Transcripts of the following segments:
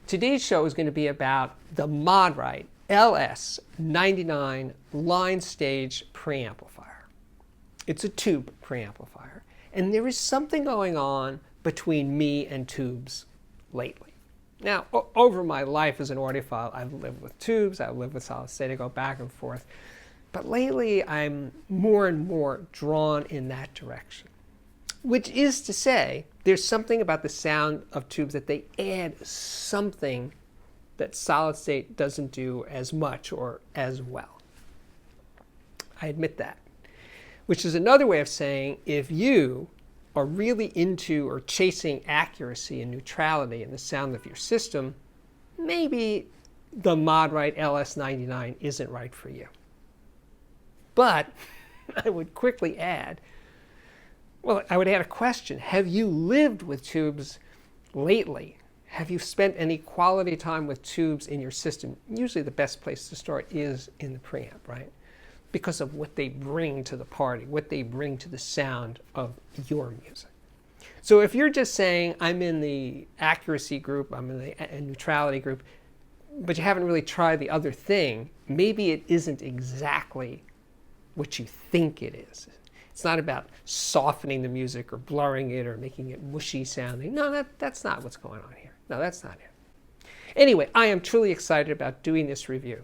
Today's show is going to be about the MODWRIGHT LS99 line stage preamplifier. It's a tube preamplifier, and there is something going on between me and tubes lately. Now, over my life as an audiophile, I've lived with tubes, I've lived with solid state, I go back and forth. But lately, I'm more and more drawn in that direction. Which is to say, there's something about the sound of tubes that they add something that solid state doesn't do as much or as well. I admit that. Which is another way of saying, if you are really into or chasing accuracy and neutrality in the sound of your system, maybe the MODWRIGHT LS99 isn't right for you. But I would quickly add, I would add a question. Have you lived with tubes lately? Have you spent any quality time with tubes in your system? Usually the best place to start is in the preamp, right? Because of what they bring to the party, what they bring to the sound of your music. So if you're just saying, I'm in the accuracy group, I'm in the neutrality group, but you haven't really tried the other thing, maybe it isn't exactly what you think it is. It's not about softening the music or blurring it or making it mushy sounding. No, that's not what's going on here. No, that's not it. Anyway, I am truly excited about doing this review.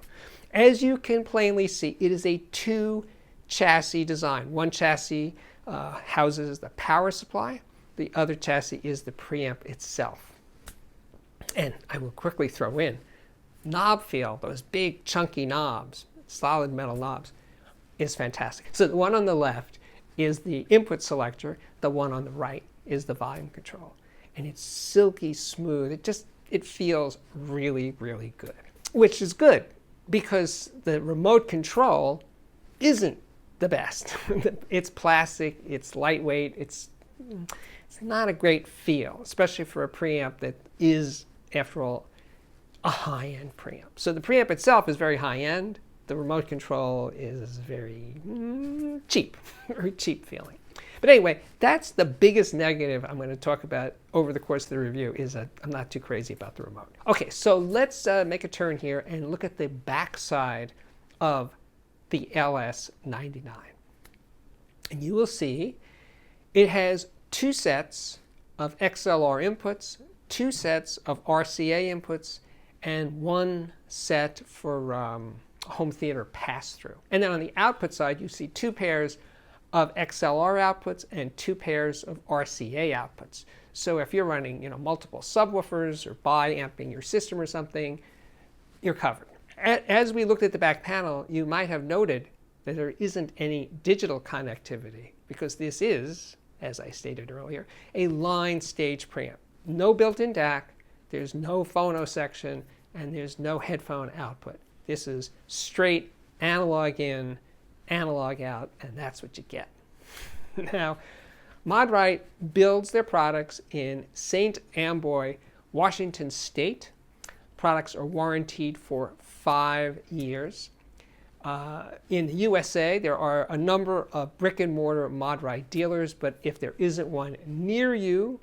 As you can plainly see, it is a two-chassis design. One chassis houses the power supply. The other chassis is the preamp itself. And I will quickly throw in knob feel, those big chunky knobs, solid metal knobs, is fantastic. So the one on the left is the input selector. The one on the right is the volume control. And it's silky smooth. It feels really, really good. Which is good because the remote control isn't the best. It's plastic, it's lightweight, it's not a great feel, especially for a preamp that is, after all, a high-end preamp. So the preamp itself is very high-end. The remote control is very cheap, very cheap feeling. But anyway, that's the biggest negative I'm going to talk about over the course of the review, is that I'm not too crazy about the remote. Okay, so let's make a turn here and look at the backside of the LS99. And you will see it has two sets of XLR inputs, two sets of RCA inputs, and one set for home theater pass-through. And then on the output side, you see two pairs of XLR outputs and two pairs of RCA outputs. So if you're running, multiple subwoofers or bi-amping your system or something, you're covered. As we looked at the back panel, you might have noted that there isn't any digital connectivity because this is, as I stated earlier, a line stage preamp. No built-in DAC, there's no phono section, and there's no headphone output. This is straight analog in, analog out, and that's what you get. Now, MODWRIGHT builds their products in St. Amboy, Washington State. Products are warranted for 5 years. In the USA, there are a number of brick and mortar MODWRIGHT dealers, but if there isn't one near you,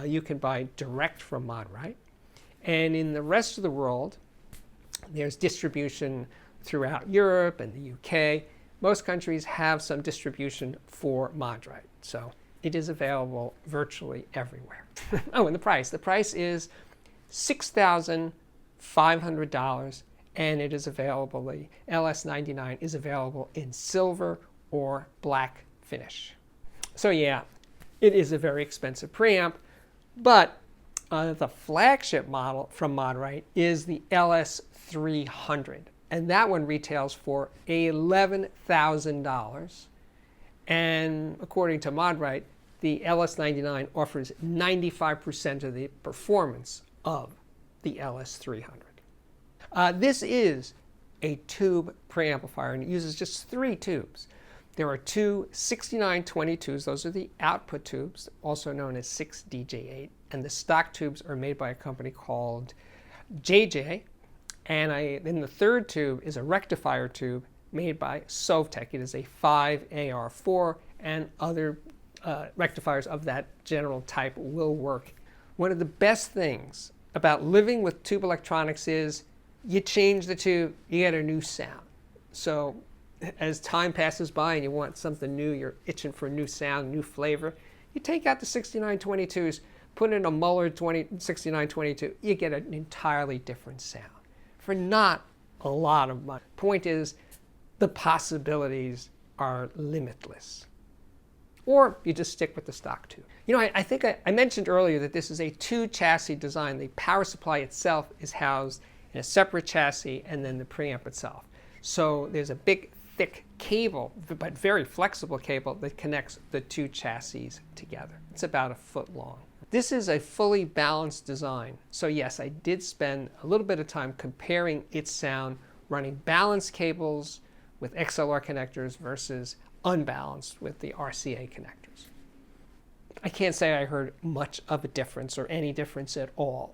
you can buy direct from MODWRIGHT. And in the rest of the world, there's distribution throughout Europe and the UK. Most countries have some distribution for MODWRIGHT, so it is available virtually everywhere. Oh, and the price. The price is $6,500, and it is available, the LS99 is available in silver or black finish. So yeah, it is a very expensive preamp, but the flagship model from MODWRIGHT is the LS300. And that one retails for $11,000. And according to MODWRIGHT, the LS99 offers 95% of the performance of the LS300. This is a tube preamplifier, and it uses just 3 tubes. There are two 6922s, those are the output tubes, also known as 6DJ8, and the stock tubes are made by a company called JJ. And then the third tube is a rectifier tube made by Sovtek. It is a 5AR4, and other rectifiers of that general type will work. One of the best things about living with tube electronics is you change the tube, you get a new sound. So as time passes by and you want something new, you're itching for a new sound, new flavor, you take out the 6922s, put in a Muller 6922, you get an entirely different sound for not a lot of money. Point is, the possibilities are limitless. Or you just stick with the stock tube. You know, I think I mentioned earlier that this is a two-chassis design. The power supply itself is housed in a separate chassis, and then the preamp itself. So there's a big, thick cable, but very flexible cable that connects the two chassis together. It's about 1 foot long. This is a fully balanced design. So yes, I did spend a little bit of time comparing its sound running balanced cables with XLR connectors versus unbalanced with the RCA connectors. I can't say I heard much of a difference or any difference at all.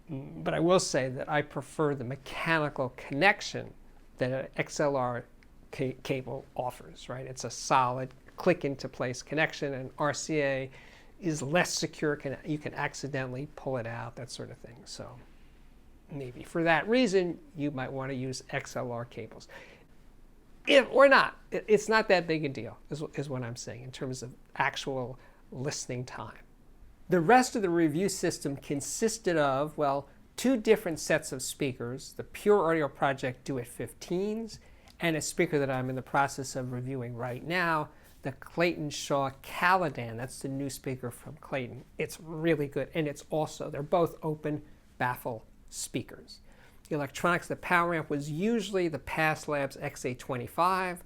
But I will say that I prefer the mechanical connection that an XLR cable offers, right? It's a solid click into place connection, and RCA is less secure. You can accidentally pull it out, that sort of thing. So maybe for that reason, you might want to use XLR cables. If or not, it's not that big a deal, is what I'm saying in terms of actual listening time. The rest of the review system consisted of, well, 2 different sets of speakers, the Pure Audio Project Duet 15s, and a speaker that I'm in the process of reviewing right now, the Clayton Shaw Caladan. That's the new speaker from Clayton. It's really good, and they're both open baffle speakers. The electronics, the power amp was usually the Past Labs XA25,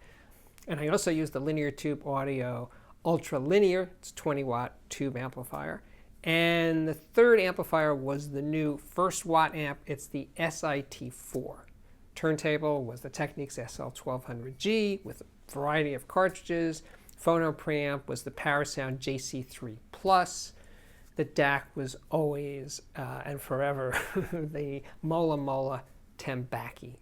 and I also used the Linear Tube Audio Ultra Linear, it's 20-watt tube amplifier. And the third amplifier was the new 1st-watt amp, it's the SIT4. Turntable was the Technics SL1200G with a variety of cartridges. Phono preamp was the PowerSound JC3 Plus. The DAC was always and forever the Mola Mola Tembaki.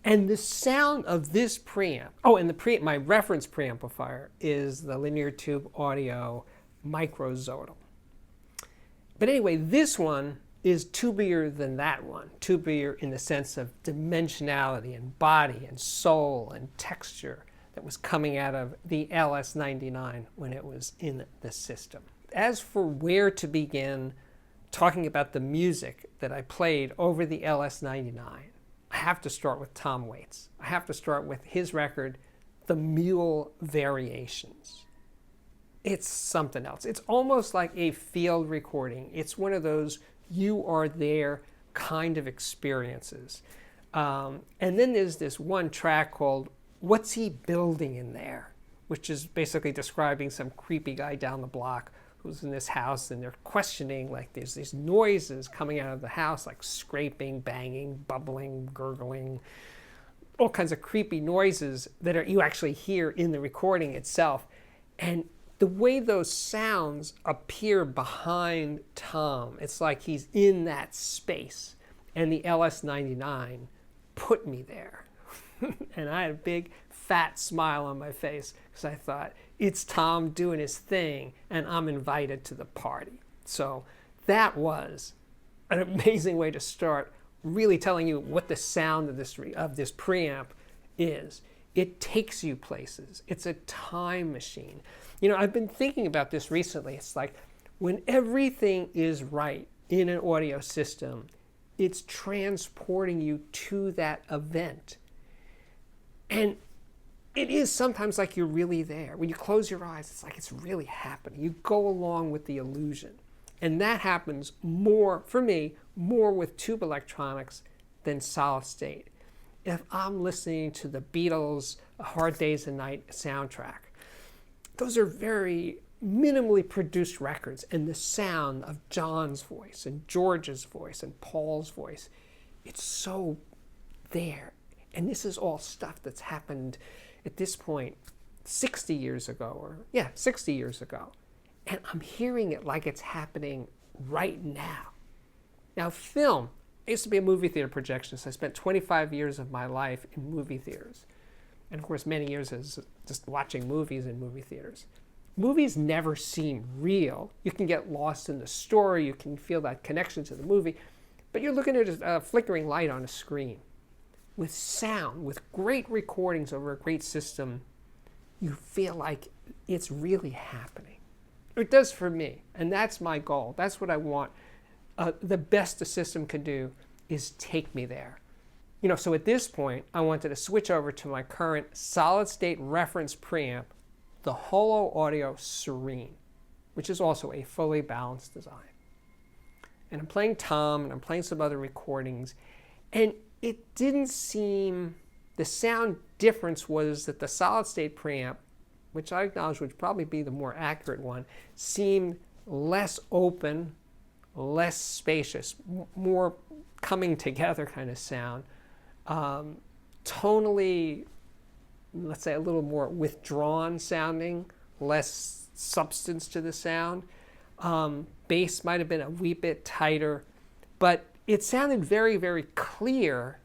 And the sound of this preamp, and my reference preamplifier is the Linear Tube Audio Micro Zodal. But anyway, this one is tubier than that one. Tubier in the sense of dimensionality and body and soul and texture that was coming out of the LS99 when it was in the system. As for where to begin talking about the music that I played over the LS99, I have to start with Tom Waits. I have to start with his record, The Mule Variations. It's something else. It's almost like a field recording. It's one of those you are there kind of experiences. And then there's this one track called What's He Building in There? Which is basically describing some creepy guy down the block who's in this house, and they're questioning, like there's these noises coming out of the house, like scraping, banging, bubbling, gurgling, all kinds of creepy noises that you actually hear in the recording itself. And the way those sounds appear behind Tom, it's like he's in that space. And the LS99 put me there. And I had a big fat smile on my face because I thought, it's Tom doing his thing and I'm invited to the party. So that was an amazing way to start really telling you what the sound of this preamp is. It takes you places. It's a time machine. You know, I've been thinking about this recently. It's like when everything is right in an audio system, it's transporting you to that event. And it is sometimes like you're really there. When you close your eyes, it's like it's really happening. You go along with the illusion. And that happens more, for me, more with tube electronics than solid state. If I'm listening to the Beatles' A Hard Day's a Night soundtrack, those are very minimally produced records, and the sound of John's voice and George's voice and Paul's voice, it's so there. And this is all stuff that's happened at this point 60 years ago, 60 years ago. And I'm hearing it like it's happening right now. Now, film, I used to be a movie theater projectionist. I spent 25 years of my life in movie theaters. And of course, many years as just watching movies in movie theaters. Movies never seem real. You can get lost in the story, you can feel that connection to the movie, but you're looking at a flickering light on a screen. With sound, with great recordings over a great system, you feel like it's really happening. It does for me, and that's my goal. That's what I want. The best a system can do is take me there. So at this point, I wanted to switch over to my current solid-state reference preamp, the Holo Audio Serene, which is also a fully balanced design. And I'm playing Tom, and I'm playing some other recordings, and it didn't seem, the sound difference was that the solid-state preamp, which I acknowledge would probably be the more accurate one, seemed less open, less spacious, more coming together kind of sound. Tonally, let's say a little more withdrawn sounding, less substance to the sound. Bass might have been a wee bit tighter, but it sounded very, very clear,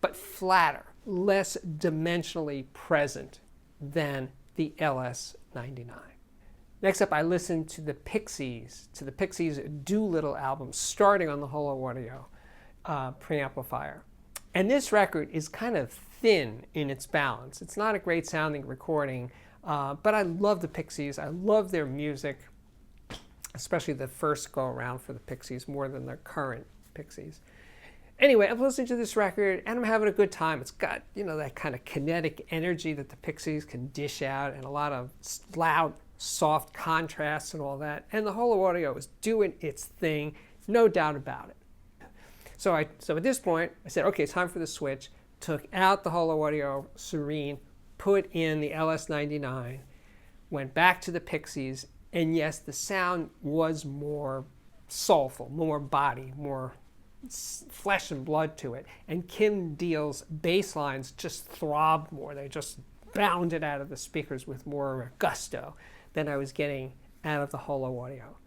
but flatter, less dimensionally present than the LS99. Next up, I listened to the Pixies Doolittle album, starting on the Holo Audio preamplifier. And this record is kind of thin in its balance. It's not a great sounding recording, but I love the Pixies. I love their music, especially the first go around for the Pixies more than the current Pixies. Anyway, I'm listening to this record and I'm having a good time. It's got, that kind of kinetic energy that the Pixies can dish out, and a lot of loud, soft contrasts and all that. And the Holo Audio is doing its thing, no doubt about it. So at this point, I said, okay, it's time for the switch. Took out the Holo Audio Serene, put in the LS99, went back to the Pixies, and yes, the sound was more soulful, more body, more flesh and blood to it. And Kim Deal's bass lines just throbbed more. They just bounded out of the speakers with more gusto than I was getting out of the Holo Audio.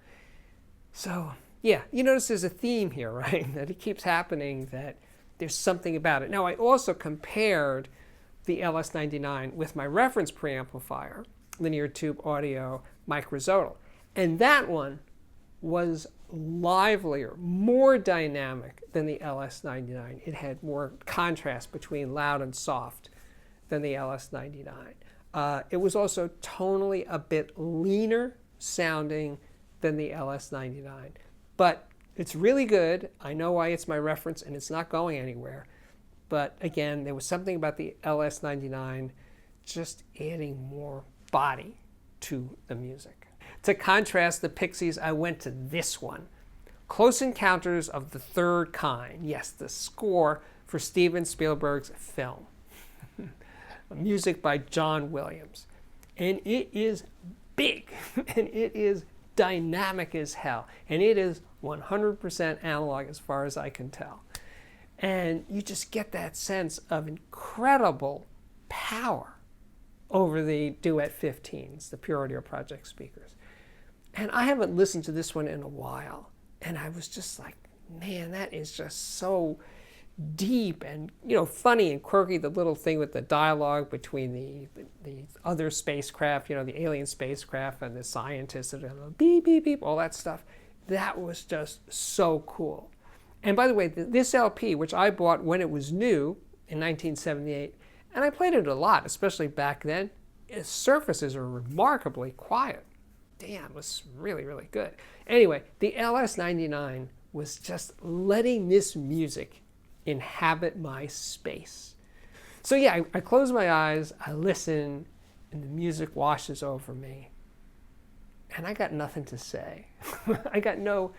So yeah, you notice there's a theme here, right? That it keeps happening, that there's something about it. Now, I also compared the LS99 with my reference preamplifier, linear tube audio microzonal. And that one was livelier, more dynamic than the LS99. It had more contrast between loud and soft than the LS99. It was also tonally a bit leaner sounding than the LS99. But it's really good. I know why it's my reference, and it's not going anywhere. But again, there was something about the LS99 just adding more body to the music. To contrast the Pixies, I went to this one, Close Encounters of the Third Kind. Yes, the score for Steven Spielberg's film. Music by John Williams. And it is big, and it is dynamic as hell, and it is 100% analog as far as I can tell. And you just get that sense of incredible power over the Duet 15s, the Pure Audio Project speakers. And I haven't listened to this one in a while, and I was just like, man, that is just so deep and funny and quirky. The little thing with the dialogue between the other spacecraft, the alien spacecraft, and the scientists that are beep beep beep, all that stuff. That was just so cool. And by the way, this LP, which I bought when it was new in 1978, and I played it a lot, especially back then, its surfaces are remarkably quiet. Damn, it was really, really good. Anyway, the LS99 was just letting this music inhabit my space. So yeah, I close my eyes, I listen, and the music washes over me. And I got nothing to say. I got no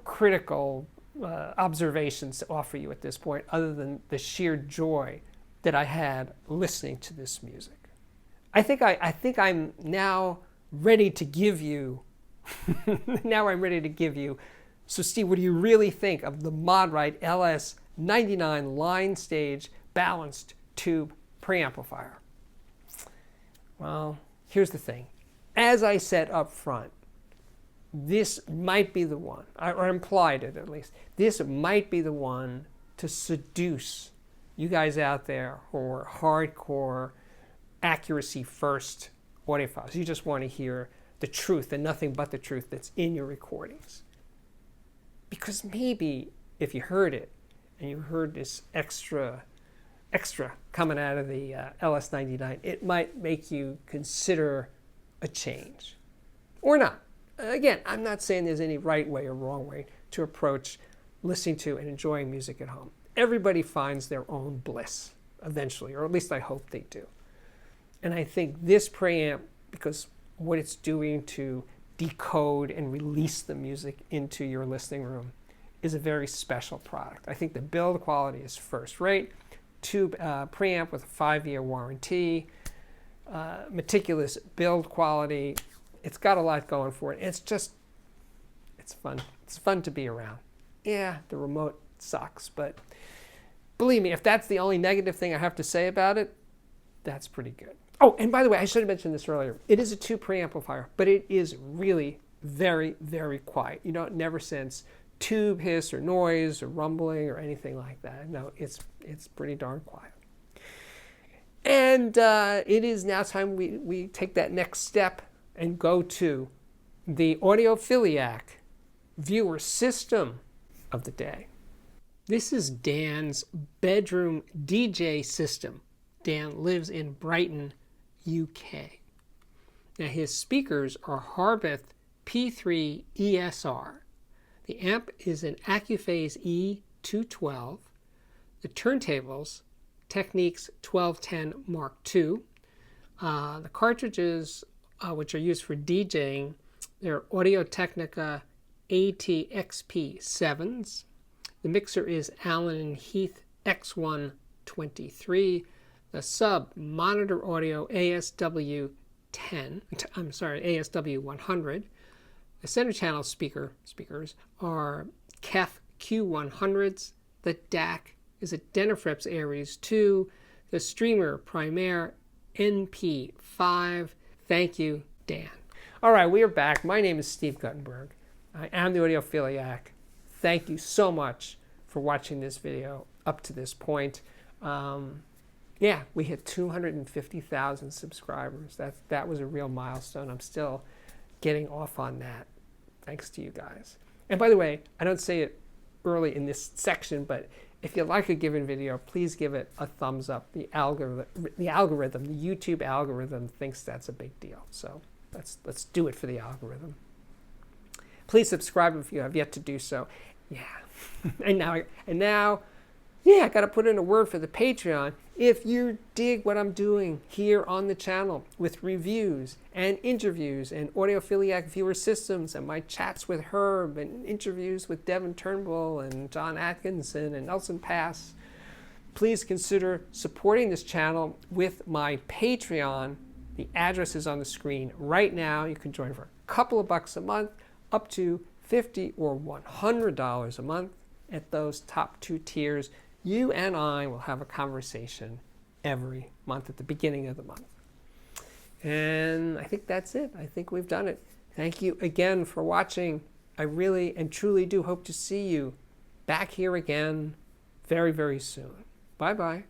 critical observations to offer you at this point, other than the sheer joy that I had listening to this music. I think I'm now ready to give you. Now I'm ready to give you. So Steve, what do you really think of the MODWRIGHT LS99 line stage balanced tube preamplifier? Well, here's the thing. As I said up front, this might be the one, or implied it at least, this might be the one to seduce you guys out there who are hardcore accuracy first audiophiles. You just want to hear the truth and nothing but the truth that's in your recordings. Because maybe if you heard it and you heard this extra coming out of the LS99, it might make you consider a change. Or not. Again, I'm not saying there's any right way or wrong way to approach listening to and enjoying music at home. Everybody finds their own bliss eventually, or at least I hope they do. And I think this preamp, because what it's doing to decode and release the music into your listening room, is a very special product. I think the build quality is first rate. Tube preamp with a 5-year warranty, meticulous build quality. It's got a lot going for it. It's fun. It's fun to be around. Yeah, the remote sucks, but believe me, if that's the only negative thing I have to say about it, that's pretty good. Oh, and by the way, I should have mentioned this earlier. It is a tube preamplifier, but it is really very, very quiet. You don't never sense tube hiss or noise or rumbling or anything like that. No, it's pretty darn quiet. And it is now time we take that next step and go to the audiophiliac viewer system of the day. This is Dan's bedroom DJ system. Dan lives in Brighton, UK. Now his speakers are Harbeth P3 ESR. The amp is an Accuphase E212. The turntables, Technics 1210 Mark II. The cartridges, which are used for DJing, they're Audio-Technica ATXP7s. The mixer is Allen & Heath X123. The sub, Monitor Audio ASW100. The center channel speakers are KEF Q100s. The DAC is a Denafrips Aries 2. The streamer Primaire NP5. Thank you, Dan. All right, we are back. My name is Steve Guttenberg. I am the Audiophiliac. Thank you so much for watching this video up to this point. Yeah, we hit 250,000 subscribers. That was a real milestone. I'm still getting off on that, thanks to you guys. And by the way, I don't say it early in this section, but if you like a given video, please give it a thumbs up. The YouTube algorithm thinks that's a big deal. So let's do it for the algorithm. Please subscribe if you have yet to do so. Yeah. and now, yeah, I got to put in a word for the Patreon. If you dig what I'm doing here on the channel with reviews and interviews and audiophiliac viewer systems and my chats with Herb and interviews with Devin Turnbull and John Atkinson and Nelson Pass, please consider supporting this channel with my Patreon. The address is on the screen right now. You can join for a couple of bucks a month, up to $50 or $100 a month. At those top two tiers, you and I will have a conversation every month at the beginning of the month. And I think that's it. I think we've done it. Thank you again for watching. I really and truly do hope to see you back here again very, very soon. Bye-bye.